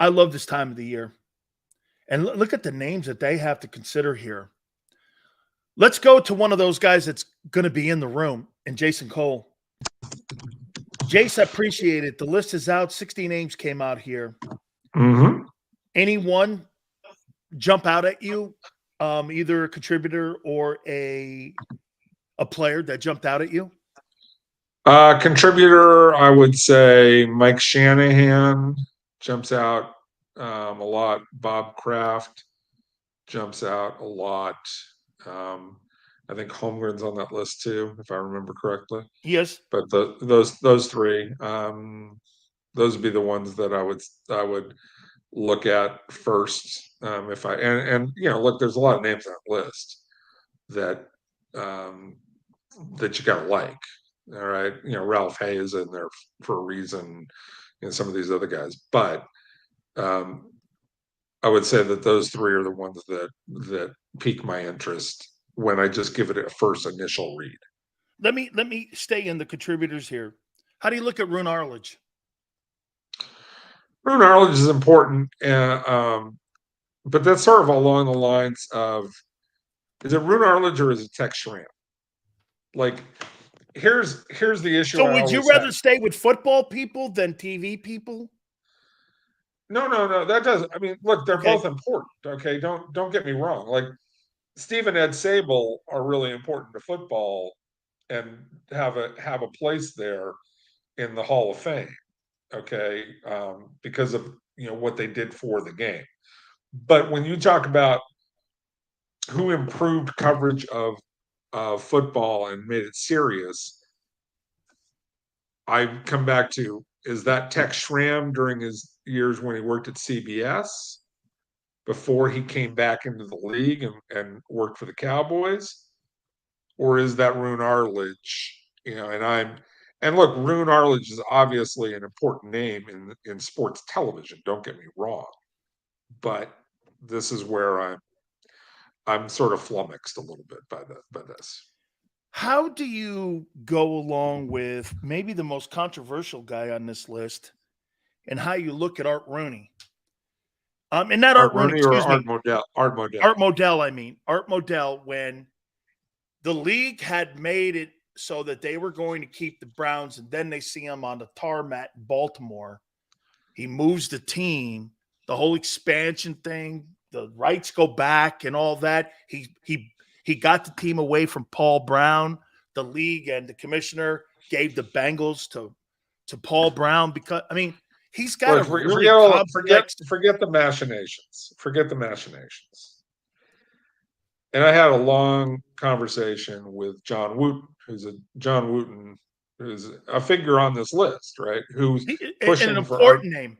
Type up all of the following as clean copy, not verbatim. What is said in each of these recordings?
I love this time of the year. And look at the names that they have to consider here. Let's go to one of those guys that's going to be in the room, and Jason Cole. Jace, I appreciate it. The list is out. 60 names came out here. Mm-hmm. Anyone jump out at you, either a contributor or a player that jumped out at you? Contributor, I would say Mike Shanahan jumps out a lot. Bob Kraft jumps out a lot. I think Holmgren's on that list too, if I remember correctly. Yes. But those three, those would be the ones that I would look at first. If I and look, there's a lot of names on that list that that you gotta like. All right, Ralph Hay is in there for a reason, and some of these other guys. But I would say that those three are the ones that pique my interest when I just give it a first initial read. Let me stay in the contributors here. How do you look at Rune Arledge? Rune Arledge is important, but that's sort of along the lines of, is it Rune Arledge or is it Tex Schramm? Like, here's the issue. So would you rather stay with football people than TV people? No. That doesn't. I mean, look, they're both important. Okay, don't get me wrong. Like, Steve and Ed Sable are really important to football and have a place there in the Hall of Fame. Okay, because of what they did for the game. But when you talk about who improved coverage of football and made it serious, I come back to, is that Tex Schramm during his years when he worked at CBS before he came back into the league and worked for the Cowboys? Or is that Rune Arledge? And look, Rune Arledge is obviously an important name in sports television, don't get me wrong. But this is where I'm sort of flummoxed a little bit by this. How do you go along with maybe the most controversial guy on this list, and how you look at Art Rooney? And not Art Rooney, or Art Modell. Art Modell, I mean. Art Modell, when the league had made it so that they were going to keep the Browns, and then they see him on the tarmac in Baltimore. He moves the team, the whole expansion thing, the rights go back and all that. He got the team away from Paul Brown. The league and the commissioner gave the Bengals to Paul Brown because, I mean, he's got a really complex. Forget the machinations. Forget the machinations. And I had a long conversation with John Wooten, who's a figure on this list, right? Who's pushing an important name.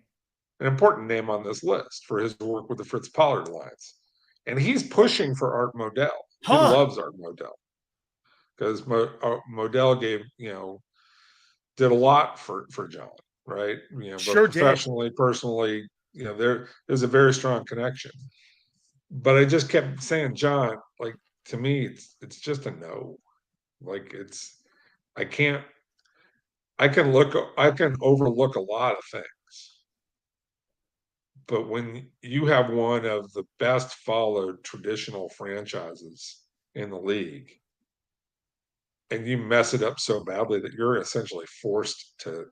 An important name on this list for his work with the Fritz Pollard Alliance. And he's pushing for Art Modell. He loves Art Modell. Because Modell did a lot for John, right? Sure both professionally, personally, there's a very strong connection. But I just kept saying, John, like, to me, it's just a no. Like, I can overlook a lot of things. But when you have one of the best followed traditional franchises in the league, and you mess it up so badly that you're essentially forced to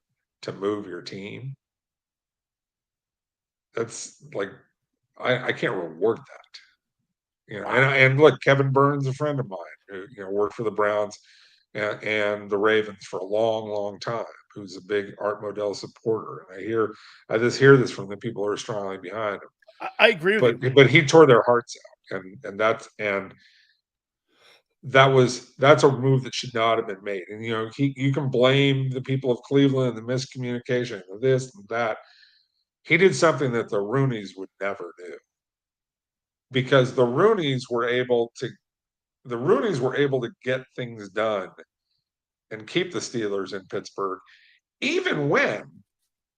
move your team, that's like, I can't reward that. And look, Kevin Burns, a friend of mine, who worked for the Browns and the Ravens for a long, long time, who's a big Art Modell supporter. And I just hear this from the people who are strongly behind him. I agree with you. But he tore their hearts out, and that's a move that should not have been made. And you can blame the people of Cleveland and the miscommunication of this and that. He did something that the Rooneys would never do, because the Rooneys were able to get things done and keep the Steelers in Pittsburgh, even when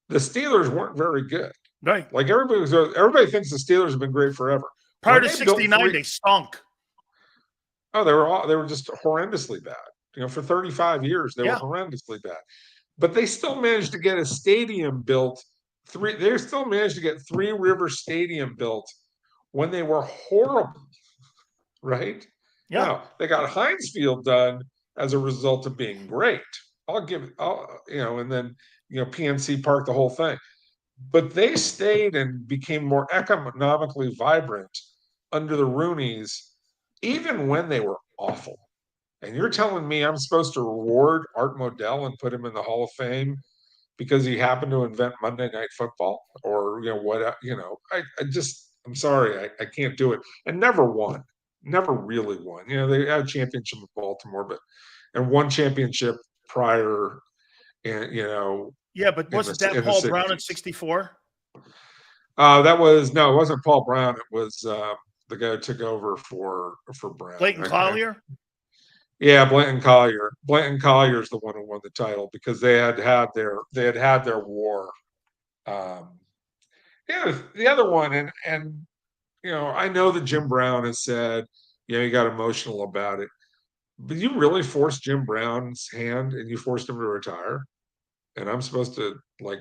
the Steelers weren't very good. Right. Like, everybody thinks the Steelers have been great forever. Prior to '69, they stunk. Oh, they were just horrendously bad. For 35 years, they were horrendously bad. But they still managed to get a stadium built They still managed to get Three River Stadium built when they were horrible, right? Yeah. Now they got Heinz Field done as a result of being great. And then PNC Park, the whole thing. But they stayed and became more economically vibrant under the Rooneys, even when they were awful. And you're telling me I'm supposed to reward Art Modell and put him in the Hall of Fame because he happened to invent Monday Night Football, or I'm sorry, I can't do it. And never really won. They had a championship with Baltimore, and one championship prior, and Yeah, but wasn't that Paul Brown in 60s. '64? It wasn't Paul Brown. It was the guy who took over for Brown. Clayton Collier? Yeah, Blanton Collier. Blanton Collier is the one who won the title because they had their war. The other one, and I know that Jim Brown has said, he got emotional about it, but you really forced Jim Brown's hand and you forced him to retire, and I'm supposed to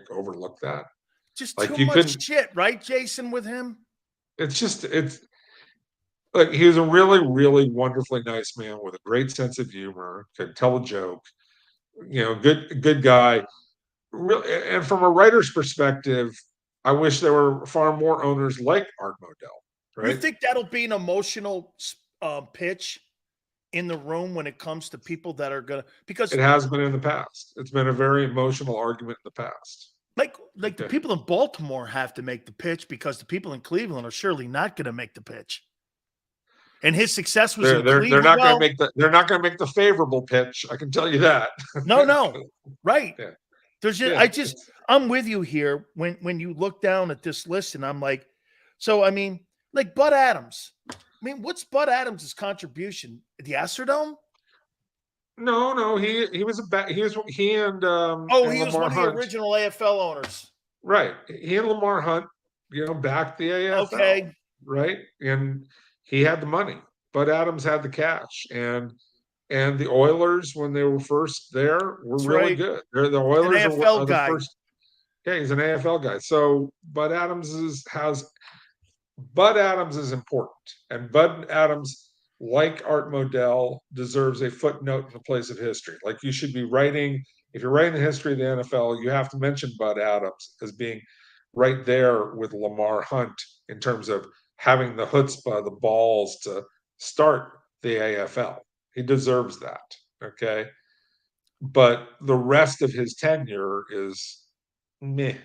overlook that? Just too much shit, right, Jason, with him? It's like he was a really, really wonderfully nice man with a great sense of humor, could tell a joke, good guy. Really, and from a writer's perspective, I wish there were far more owners like Art Modell. Right? You think that'll be an emotional pitch in the room when it comes to people that are gonna, because it has been in the past. It's been a very emotional argument in the past. Like the people in Baltimore have to make the pitch because the people in Cleveland are surely not going to make the pitch. And his success was in Cleveland. They're not going to make the favorable pitch. I can tell you that. No, right. Yeah. I'm with you here when you look down at this list, and I'm like, so I mean, like Bud Adams. I mean, what's Bud Adams' contribution? The Astrodome? No, he and he was Lamar one of the Hunt. original AFL owners. Right. He and Lamar Hunt, backed the AFL. Okay. Right. And he had the money. Bud Adams had the cash. And the Oilers, when they were first there, were really good. The Oilers an AFL are the guy. first. Yeah, he's an AFL guy. So Bud Adams is important. And Bud Adams, like Art Modell, deserves a footnote in the place of history. Like you should be writing, if you're writing the history of the NFL, you have to mention Bud Adams as being right there with Lamar Hunt in terms of having the chutzpah, the balls to start the AFL. He deserves that. Okay. But the rest of his tenure is meh,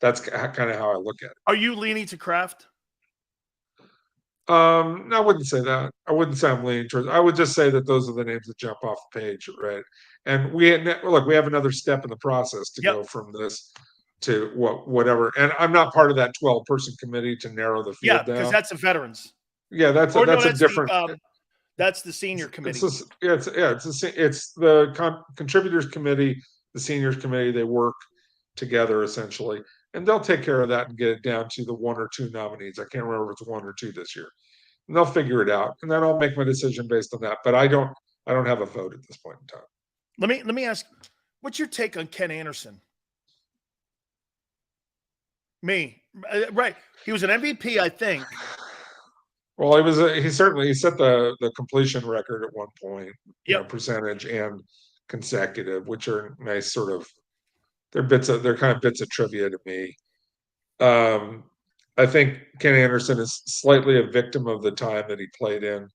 that's kind of how I look at it. Are you leaning to Kraft? I wouldn't say that. I wouldn't say I'm leaning towards. I would just say that those are the names that jump off the page, right? And we have another step in the process to go from this to whatever. And I'm not part of that 12-person committee to narrow the field down. Because that's the veterans. Yeah, that's a different. That's the senior committee. It's the contributors committee, the seniors committee. They work together essentially, and they'll take care of that and get it down to the one or two nominees. I can't remember if it's one or two this year, and they'll figure it out, and then I'll make my decision based on that. But I don't have a vote at this point in time. Let me ask, what's your take on Ken Anderson? Right, he was an MVP, I think. Well, he set the completion record at one point, percentage and consecutive, which are nice sort of. They're kind of bits of trivia to me. I think Ken Anderson is slightly a victim of the time that he played in,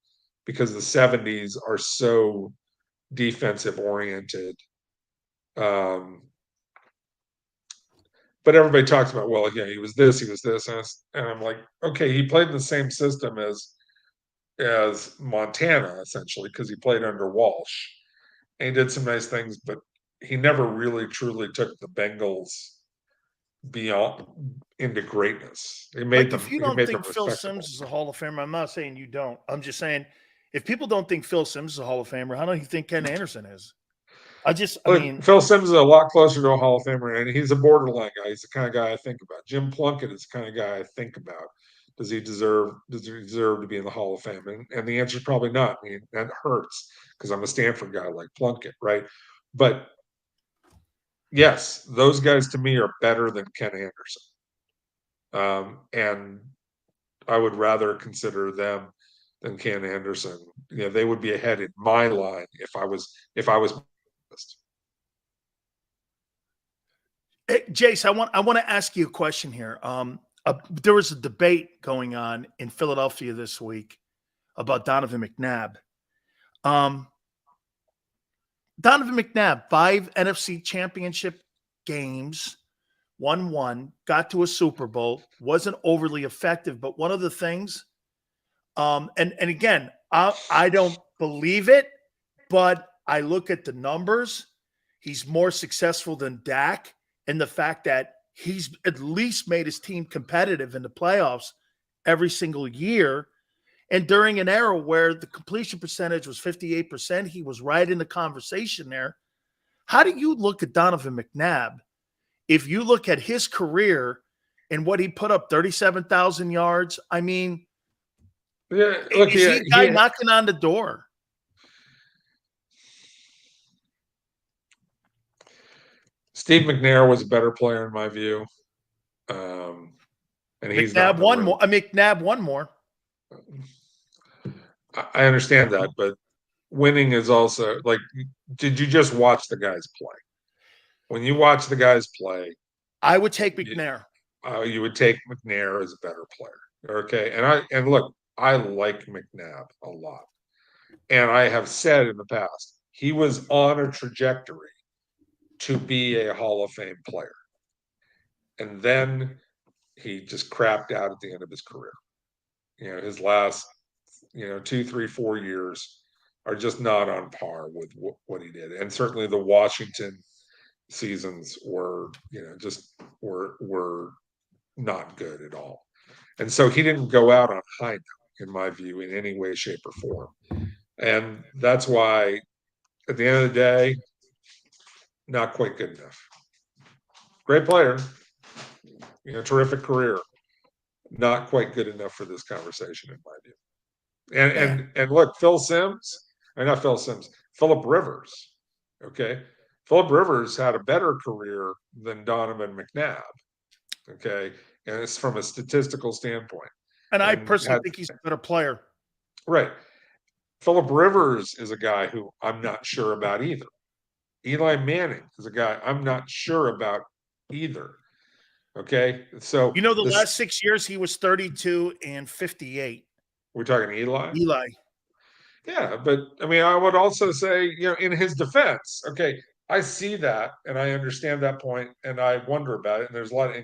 because the 70s are so defensive oriented. But everybody talks about, he was this, and I'm like, okay, he played in the same system as Montana, essentially, because he played under Walsh, and he did some nice things, but he never really truly took the Bengals beyond into greatness. He made them. If you don't think Phil Simms is a Hall of Famer, I'm not saying you don't. I'm just saying, if people don't think Phil Simms is a Hall of Famer, how do you think Ken Anderson is? Phil Simms is a lot closer to a Hall of Famer, and he's a borderline guy. He's the kind of guy I think about. Jim Plunkett is the kind of guy I think about. Does he deserve to be in the Hall of Fame? And the answer is probably not. I mean, that hurts because I'm a Stanford guy like Plunkett, right? But Yes, those guys to me are better than Ken Anderson. And I would rather consider them than Ken Anderson. They would be ahead in my line if I was. Hey, Jace, I want to ask you a question here. There was a debate going on in Philadelphia this week about Donovan McNabb. Donovan McNabb, 5 NFC championship games, won one, got to a Super Bowl, wasn't overly effective. But one of the things, and again, I don't believe it, but I look at the numbers. He's more successful than Dak, and the fact that he's at least made his team competitive in the playoffs every single year. And during an era where the completion percentage was 58%, he was right in the conversation there. How do you look at Donovan McNabb if you look at his career and what he put up, 37,000 yards? I mean, is he a guy knocking on the door? Steve McNair was a better player in my view. And he's not won more. McNabb won more. I understand that, but winning is also like, did you just watch the guys play? When you watch the guys play, I would take McNair. You would take McNair as a better player. Okay. And look, I like McNabb a lot. And I have said in the past, he was on a trajectory to be a Hall of Fame player. And then he just crapped out at the end of his career. His last, 2, 3, 4 years are just not on par with what he did. And certainly the Washington seasons were, were not good at all. And so he didn't go out on high note, in my view, in any way, shape, or form. And that's why, at the end of the day, not quite good enough. Great player, terrific career, not quite good enough for this conversation, in my view. And look, Phillip Rivers, okay? Phillip Rivers had a better career than Donovan McNabb, okay? And it's from a statistical standpoint. And I personally think he's a better player. Right. Phillip Rivers is a guy who I'm not sure about either. Eli Manning is a guy I'm not sure about either. Okay. So the last 6 years he was 32 and 58. We're talking Eli? Eli. Yeah, but I mean, I would also say, in his defense, okay, I see that and I understand that point and I wonder about it. And there's a lot of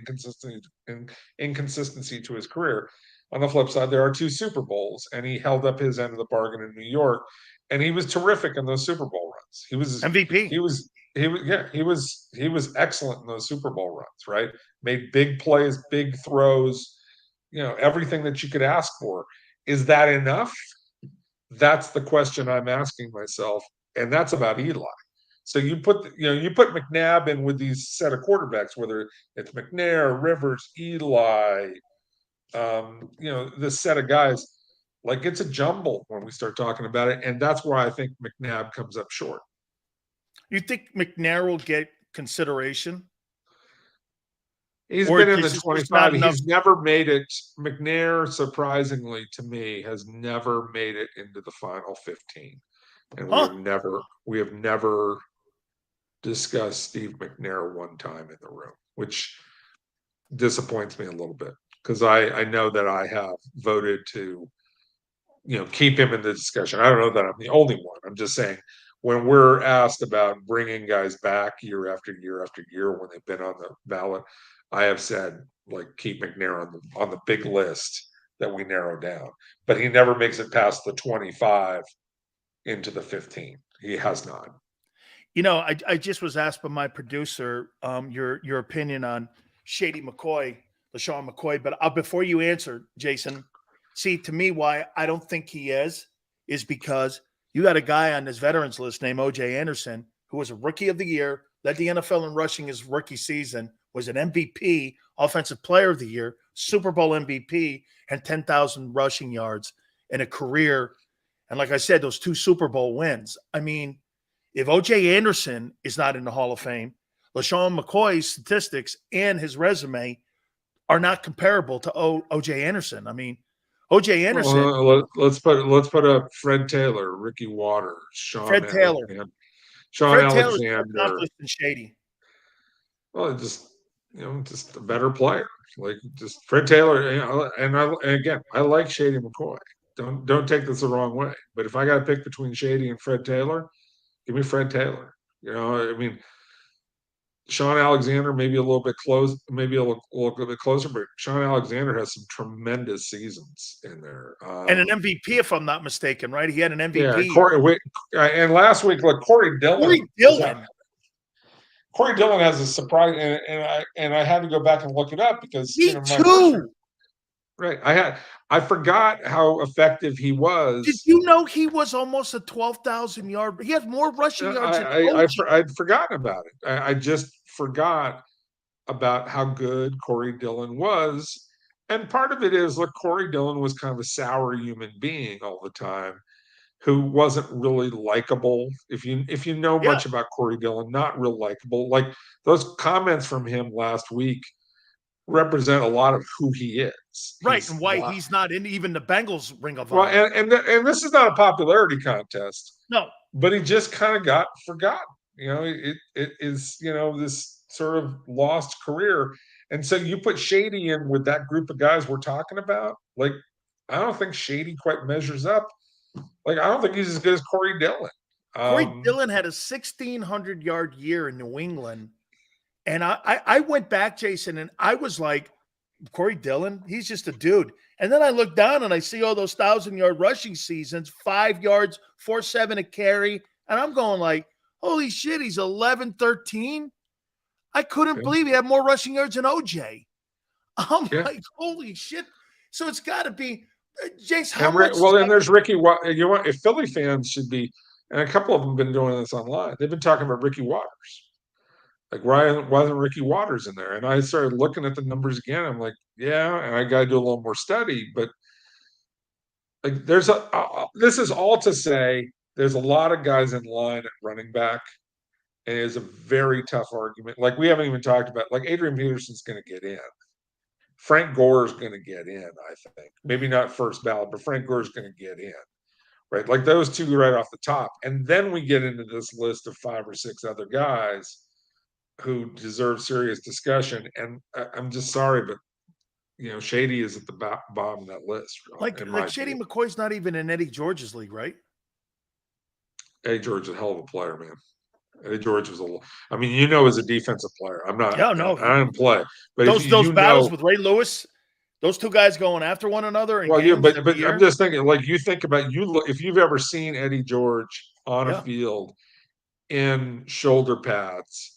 inconsistency to his career. On the flip side, there are 2 Super Bowls and he held up his end of the bargain in New York and he was terrific in those Super Bowl runs. He was MVP. He was excellent in those Super Bowl runs, right? Made big plays, big throws, everything that you could ask for. Is that enough? That's the question I'm asking myself, and that's about Eli. So you put McNabb in with these set of quarterbacks, whether it's McNair, Rivers, Eli, this set of guys, like it's a jumble when we start talking about it, and that's where I think McNabb comes up short. You think McNair will get consideration? He's been in the 25. He's never made it. McNair, surprisingly to me, has never made it into the final 15. And we have never discussed Steve McNair one time in the room, which disappoints me a little bit because I know that I have voted to, keep him in the discussion. I don't know that I'm the only one. I'm just saying when we're asked about bringing guys back year after year after year when they've been on the ballot, I have said, keep McNair on the big list that we narrow down. But he never makes it past the 25 into the 15. He has not. I just was asked by my producer your opinion on Shady McCoy, LeSean McCoy. But before you answer, Jason, see, to me, why I don't think he is because you got a guy on this veterans list named O.J. Anderson, who was a rookie of the year, led the NFL in rushing his rookie season, was an MVP, offensive player of the year, Super Bowl MVP, and 10,000 rushing yards in a career. And like I said, those 2 Super Bowl wins. I mean, if O.J. Anderson is not in the Hall of Fame, LeSean McCoy's statistics and his resume are not comparable to OJ Anderson. I mean, OJ Anderson, let's put up Fred Taylor, Ricky Waters, Fred Taylor. Sean Fred Taylor's more Alexander. accomplished than Shady. Well, just a better player. Like just Fred Taylor, and again, I like Shady McCoy. Don't take this the wrong way. But if I got to pick between Shady and Fred Taylor, give me Fred Taylor. I mean, Sean Alexander maybe a little bit close, maybe a little bit closer, but Sean Alexander has some tremendous seasons in there, and an MVP, if I'm not mistaken, right? He had an MVP. Yeah, and last week, look, Corey Dillon. Corey Dillon has a surprise, and I had to go back and look it up because me too. Right, I forgot how effective he was. Did you know he was almost a 12,000 yard? He has more rushing yards. I'd forgotten about it. I just forgot about how good Corey Dillon was, and part of it is, look, Corey Dillon was kind of a sour human being all the time, who wasn't really likable. If you know much about Corey Dillon, not real likable. Like those comments from him last week represent a lot of who he is, right? And why he's not in even the Bengals Ring of Honor. Well, and this is not a popularity contest. No, but he just kind of got forgotten. It is this sort of lost career, and so you put Shady in with that group of guys we're talking about. Like, I don't think Shady quite measures up. Like, I don't think he's as good as Corey Dillon. Corey Dillon had a 1,600 yard year in New England. And I went back, Jason, and I was like, Corey Dillon, he's just a dude. And then I look down and I see all those 1,000-yard rushing seasons, 5 yards, 4.7 a carry. And I'm going like, holy shit, he's 11-13. I couldn't believe he had more rushing yards than OJ. I'm like, holy shit. So it's got to be, Jace, how much? Well, then there's Ricky. If Philly fans should be, and a couple of them have been doing this online, they've been talking about Ricky Waters. Like, why wasn't Ricky Waters in there? And I started looking at the numbers again. I'm like, yeah, and I got to do a little more study. But like, this is all to say, there's a lot of guys in line at running back, and it's a very tough argument. Like, we haven't even talked about, like, Adrian Peterson's going to get in. Frank Gore's going to get in, I think. Maybe not first ballot, but Frank Gore's going to get in. Right? Like, those two right off the top. And then we get into this list of 5 or 6 other guys who deserve serious discussion. And I'm just sorry, but Shady is at the bottom of that list. Like Shady McCoy's not even in Eddie George's league, right? Eddie George is a hell of a player, man. Eddie George was is a defensive player. I'm not. I didn't play, but those battles with Ray Lewis, those two guys going after one another. But I'm just thinking, like, you think about if you've ever seen Eddie George on a field in shoulder pads.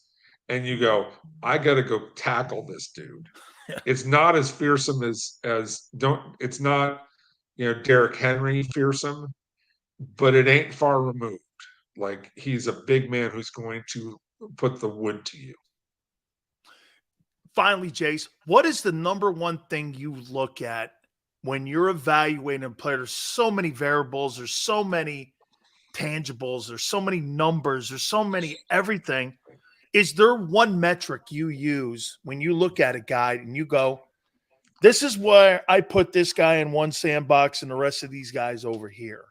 And you go, I got to go tackle this dude. It's not as fearsome it's not, Derrick Henry fearsome, but it ain't far removed. Like, he's a big man who's going to put the wood to you. Finally, Jace, what is the number one thing you look at when you're evaluating a player? There's so many variables. There's so many tangibles. There's so many numbers. There's so many everything. Is there one metric you use when you look at a guy and you go, this is where I put this guy in one sandbox and the rest of these guys over here?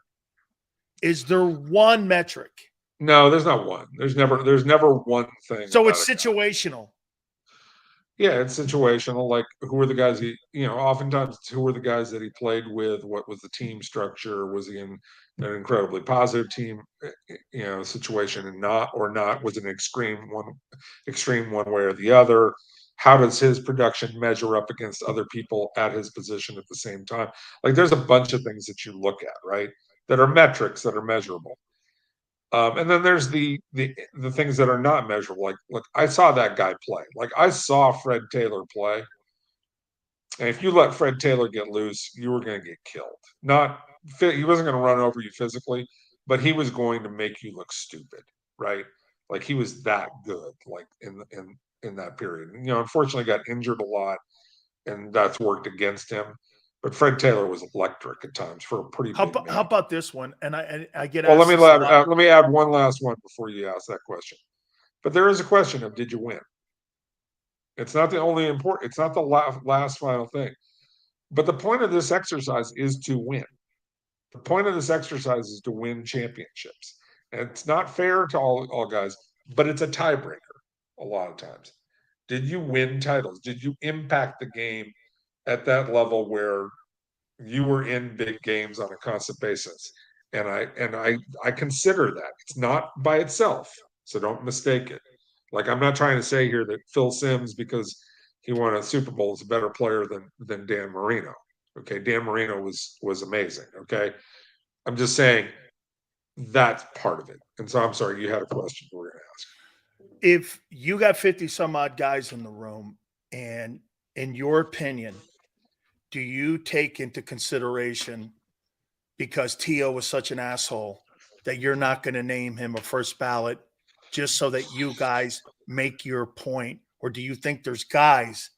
Is there one metric? No, there's not one. There's never one thing. So it's situational. Yeah, it's situational. Like, who are the guys oftentimes who were the guys that he played with? What was the team structure? Was he in an incredibly positive team, situation and not? Was it an extreme one way or the other? How does his production measure up against other people at his position at the same time? Like, there's a bunch of things that you look at, right? That are metrics that are measurable. And then there's the things that are not measurable. Like, look, I saw that guy play. Like, I saw Fred Taylor play. And if you let Fred Taylor get loose, you were going to get killed. He wasn't going to run over you physically, but he was going to make you look stupid, right? Like, he was that good, like, in that period. Unfortunately got injured a lot, and that's worked against him. But Fred Taylor was electric at times for a pretty big man. How about this one? And I get well. Let me add one last one before you ask that question. But there is a question of, did you win? It's not the only important, it's not the last final thing. But the point of this exercise is to win. The point of this exercise is to win championships. And it's not fair to all guys, but it's a tiebreaker a lot of times. Did you win titles? Did you impact the game at that level where you were in big games on a constant basis? And I consider that. It's not by itself, so don't mistake it. Like, I'm not trying to say here that Phil Simms, because he won a Super Bowl, is a better player than Dan Marino. Okay, Dan Marino was amazing. Okay, I'm just saying that's part of it. And so I'm sorry, you had a question you were going to ask. If you got 50 some odd guys in the room, and in your opinion, do you take into consideration, because T.O. was such an asshole, that you're not going to name him a first ballot just so that you guys make your point? Or do you think there's guys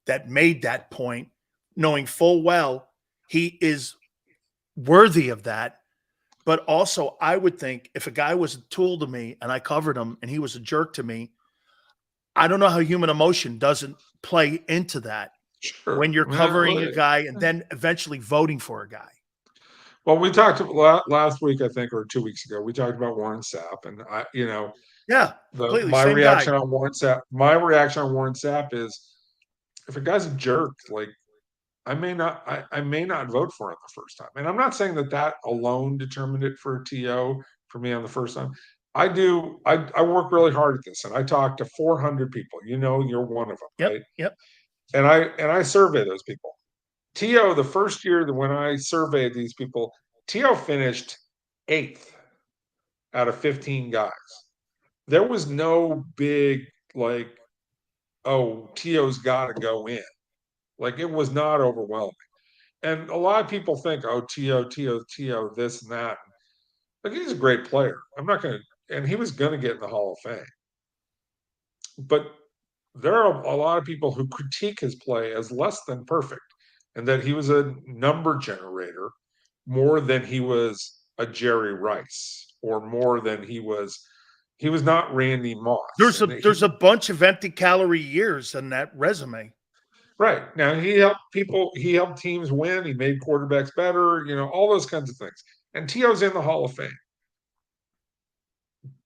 that made that point knowing full well he is worthy of that? But also, I would think if a guy was a tool to me and I covered him and he was a jerk to me, I don't know how human emotion doesn't play into that. Sure. When you're covering a guy and then eventually voting for a guy. Well, we talked last week, I think, or 2 weeks ago. We talked about Warren Sapp, and yeah, completely my same reaction guy. on Warren Sapp. My reaction on Warren Sapp is, if a guy's a jerk, like, I may not vote for him the first time. And I'm not saying that alone determined it for TO for me on the first time. I work really hard at this, and I talk to 400 people. You're one of them, right? Yep. And I survey those people. TO, the first year that when I surveyed these people, TO finished 8th out of 15 guys. There was no big, like, oh, TO's got to go in. Like, it was not overwhelming. And a lot of people think, oh, TO, this and that. Like, he's a great player. I'm not going to, and he was going to get in the Hall of Fame. But there are a lot of people who critique his play as less than perfect, and that he was a number generator more than he was a Jerry Rice, or more than he was not Randy Moss. There's a bunch of empty calorie years in that resume. Right. Now, he helped teams win. He made quarterbacks better, all those kinds of things. And T.O.'s in the Hall of Fame.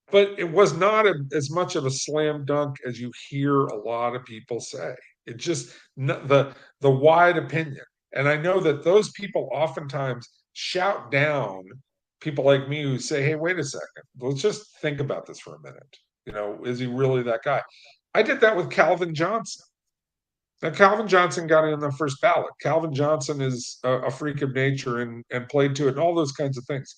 But it was not as much of a slam dunk as you hear a lot of people say. It just, the wide opinion. And I know that those people oftentimes shout down people like me who say, hey, wait a second, let's just think about this for a minute. Is he really that guy? I did that with Calvin Johnson. Now, Calvin Johnson got in the first ballot. Calvin Johnson is a freak of nature and played to it and all those kinds of things.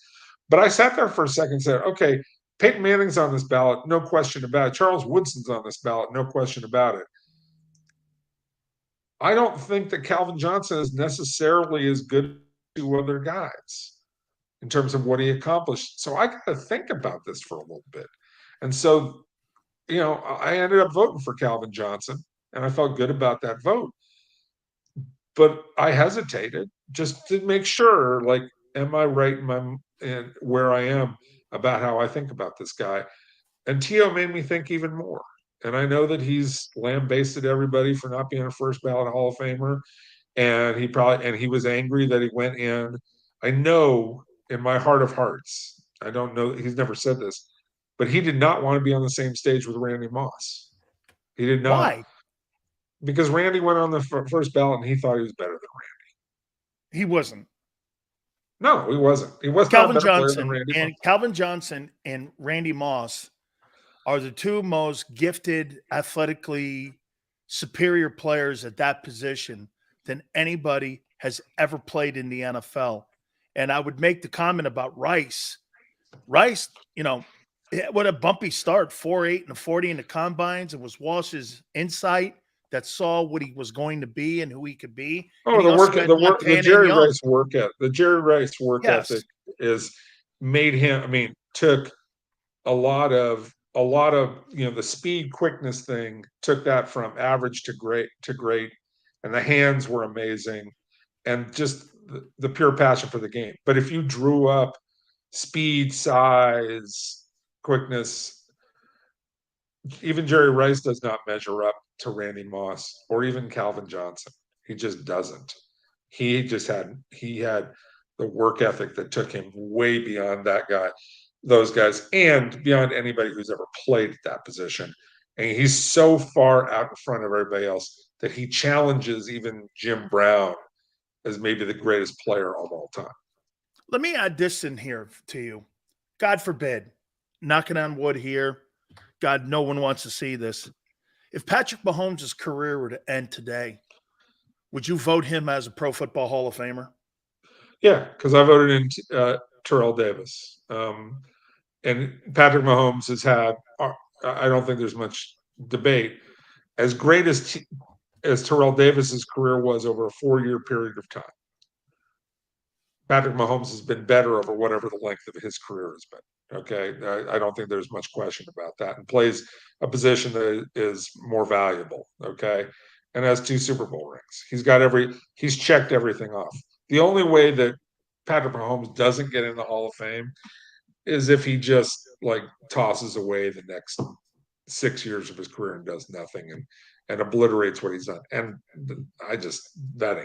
But I sat there for a second and said, okay, Peyton Manning's on this ballot, no question about it. Charles Woodson's on this ballot, no question about it. I don't think that Calvin Johnson is necessarily as good as two other guys in terms of what he accomplished. So I got to think about this for a little bit. And so, I ended up voting for Calvin Johnson, and I felt good about that vote. But I hesitated just to make sure, like, am I right in where I am about how I think about this guy? And T.O. made me think even more. And I know that he's lambasted everybody for not being a first ballot Hall of Famer. And he was angry that he went in. I know in my heart of hearts, I don't know, he's never said this, but he did not want to be on the same stage with Randy Moss. He did not. Why? Because Randy went on the first ballot and he thought he was better than Randy. He wasn't. No, he wasn't. He was Calvin not a better Johnson player than Randy and Moss. Calvin Johnson and Randy Moss are the two most gifted, athletically superior players at that position than anybody has ever played in the NFL. And I would make the comment about Rice. Rice, what a bumpy start, 4.8 and 40 in the combines. It was Walsh's insight that saw what he was going to be and who he could be. Oh, the Jerry Rice work Yes. ethic made him. I mean, took a lot of the speed, quickness thing. Took that from average to great, and the hands were amazing, and just the pure passion for the game. But if you drew up speed, size, quickness, even Jerry Rice does not measure up to Randy Moss or even Calvin Johnson. He just doesn't. He had the work ethic that took him way beyond those guys, and beyond anybody who's ever played at that position. And he's so far out in front of everybody else that he challenges even Jim Brown as maybe the greatest player of all time. Let me add this in here to you. God forbid, knocking on wood here. God, no one wants to see this. If Patrick Mahomes' career were to end today, would you vote him as a Pro Football Hall of Famer? Yeah, because I voted in Terrell Davis. And Patrick Mahomes has had, I don't think there's much debate, as great as Terrell Davis's career was over a 4-year period of time. Patrick Mahomes has been better over whatever the length of his career has been. Okay, I don't think there's much question about that, and plays a position that is more valuable. Okay, and has 2 Super Bowl rings. He's checked everything off. The only way that Patrick Mahomes doesn't get in the Hall of Fame is if he just like tosses away the next 6 years of his career and does nothing and obliterates what he's done. And that ain't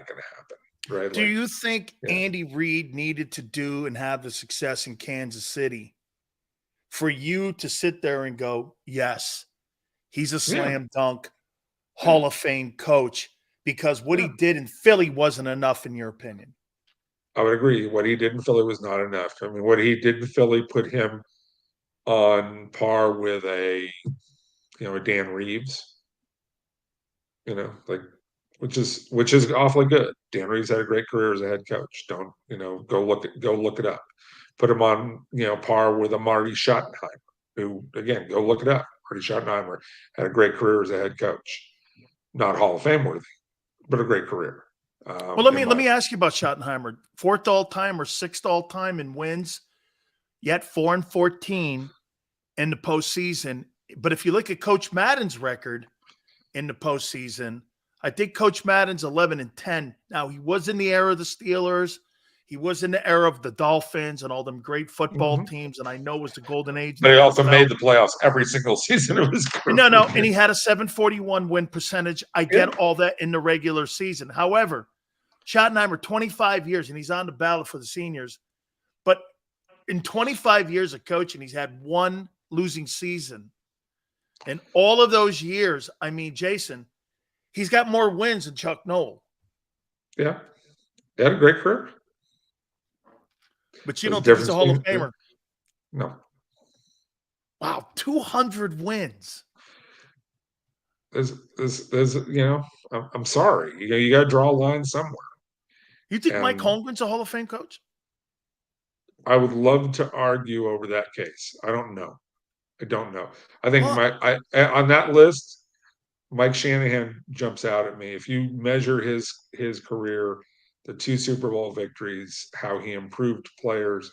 gonna happen. Right? Do you think Andy Reid needed to do and have the success in Kansas City for you to sit there and go, yes, he's a slam dunk Hall of Fame coach, because what he did in Philly wasn't enough in your opinion? I would agree. What he did in Philly was not enough. I mean, what he did in Philly put him on par with a Dan Reeves, which is awfully good. Dan Reeves had a great career as a head coach. Don't go look it up. Put him on par with a Marty Schottenheimer, who again go look it up. Marty Schottenheimer had a great career as a head coach, not Hall of Fame worthy, but a great career. Well, let me ask you about Schottenheimer. 4th all time or 6th all time in wins, yet 4-14 in the postseason. But if you look at Coach Madden's record in the postseason, I think Coach Madden's 11-10. Now, he was in the era of the Steelers. He was in the era of the Dolphins and all them great football teams, and I know it was the golden age. But he also made the playoffs every single season of his career. No, and he had a 741 win percentage. I get all that in the regular season. However, Schottenheimer, 25 years, and he's on the ballot for the seniors. But in 25 years of coaching, he's had 1 losing season. And all of those years, I mean, Jason, he's got more wins than Chuck Noll. Yeah. He had a great career. But you don't think he's a Hall of Famer? No. Wow, 200 wins. I'm sorry. You got to draw a line somewhere. You think Mike Holmgren's a Hall of Fame coach? I would love to argue over that case. I don't know. I think on that list, Mike Shanahan jumps out at me. If you measure his career, the 2 Super Bowl victories, how he improved players,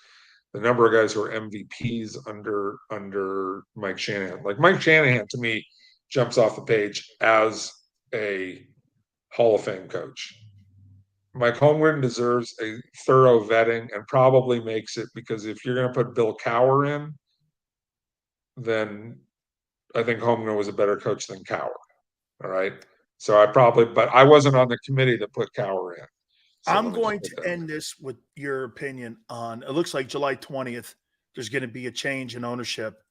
the number of guys who are MVPs under Mike Shanahan. Like Mike Shanahan to me jumps off the page as a Hall of Fame coach. Mike Holmgren deserves a thorough vetting and probably makes it, because if you're going to put Bill Cowher in, then I think Holmgren was a better coach than Cowher. All right. So but I wasn't on the committee that put Cowher in. So I'm going to end this with your opinion on, it looks like July 20th, there's going to be a change in ownership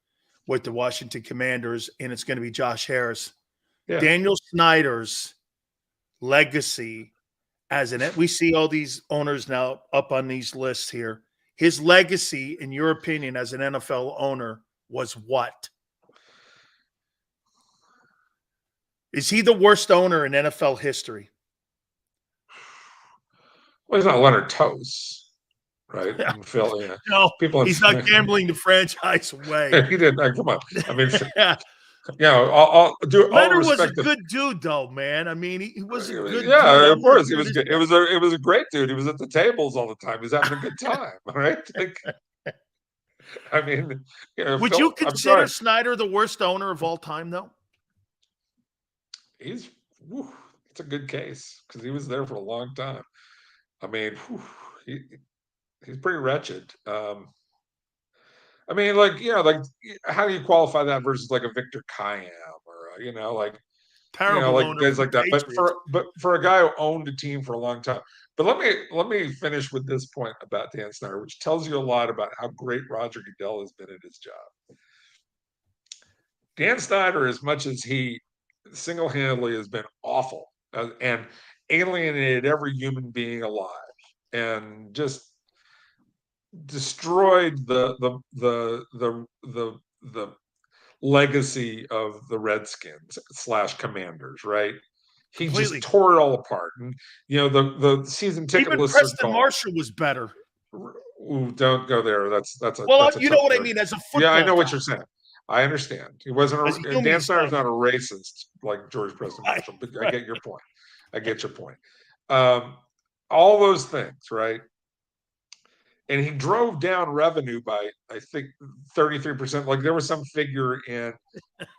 with the Washington Commanders, and it's going to be Josh Harris. Yeah. Daniel Snyder's legacy we see all these owners now up on these lists here. His legacy, in your opinion, as an NFL owner, was what? Is he the worst owner in NFL history? Well, he's not Leonard Tost, right? Yeah. No, he's not gambling the franchise away. He didn't. Come on. I mean, I'll do. Leonard was a good dude, though, man. I mean, he was a good dude. Yeah, of course, he was good. It was a great dude. He was at the tables all the time. He was having a good time. All right. I mean, would you consider Snyder the worst owner of all time, though? It's a good case because he was there for a long time. I mean, he's pretty wretched. I mean, like, how do you qualify that versus like a Victor Kayam or Terrible like owner guys for the like that. Patriots. But for a guy who owned a team for a long time. But let me finish with this point about Dan Snyder, which tells you a lot about how great Roger Goodell has been at his job. Dan Snyder, as much as he single-handedly has been awful and alienated every human being alive and just destroyed the legacy of the Redskins / Commanders, right? He just Completely. tore it all apart. And the season ticket Even lists are Preston gone. Marshall was better. Ooh, don't go there. That's a Well, a you tough know what I road. mean as a Yeah, I football know what guy. you're saying. I understand. He wasn't As a human, Dan he's Snyder's not. not a racist like George Preston Right, Marshall, but I right. get your point. I get your point. All those things, right? And he drove down revenue by, I think, 33%. Like there was some figure in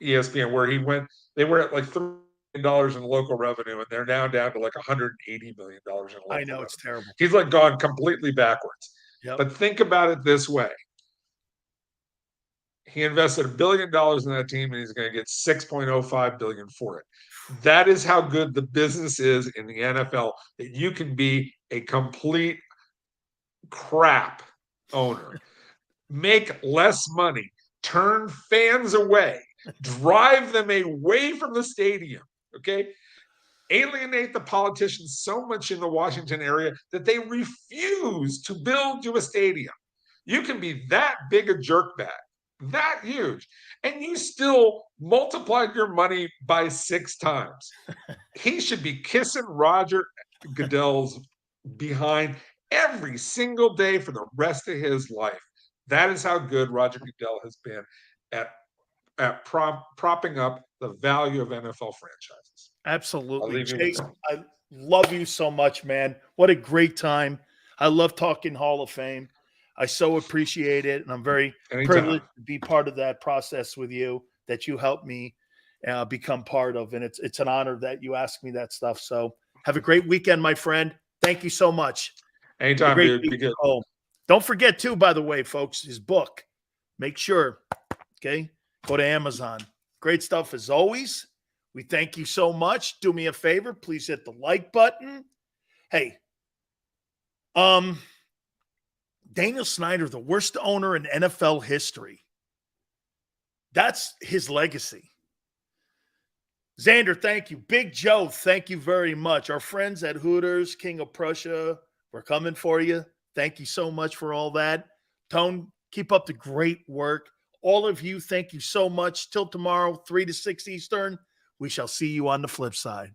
ESPN where they were at like $3 million in local revenue, and they're now down to like $180 million in local I know revenue. it's terrible. He's like gone completely backwards. Yep. But think about it this way. He invested $1 billion in that team, and he's going to get $6.05 billion for it. That is how good the business is in the NFL, that you can be a complete crap owner, make less money, turn fans away, drive them away from the stadium, okay? Alienate the politicians so much in the Washington area that they refuse to build you a stadium. You can be that big a jerkbag, that huge, and you still multiplied your money by 6 times. He should be kissing Roger Goodell's behind every single day for the rest of his life. That is how good Roger Goodell has been at propping up the value of NFL franchises. I'll Absolutely. leave you with Chase, that. I love you so much, man. What a great time. I love talking Hall of Fame. I so appreciate it. And I'm very Anytime. privileged to be part of that process with you that you helped me become part of. And it's an honor that you ask me that stuff. So have a great weekend, my friend. Thank you so much. Anytime, dude. Be good. Oh, don't forget too, by the way, folks, his book. Make sure, okay, go to Amazon. Great stuff as always. We thank you so much. Do me a favor, please hit the like button. Hey, Daniel Snyder, the worst owner in NFL history. That's his legacy. Xander, thank you. Big Joe, thank you very much. Our friends at Hooters, King of Prussia, we're coming for you. Thank you so much for all that. Tone, keep up the great work. All of you, thank you so much. Till tomorrow, 3 to 6 Eastern. We shall see you on the flip side.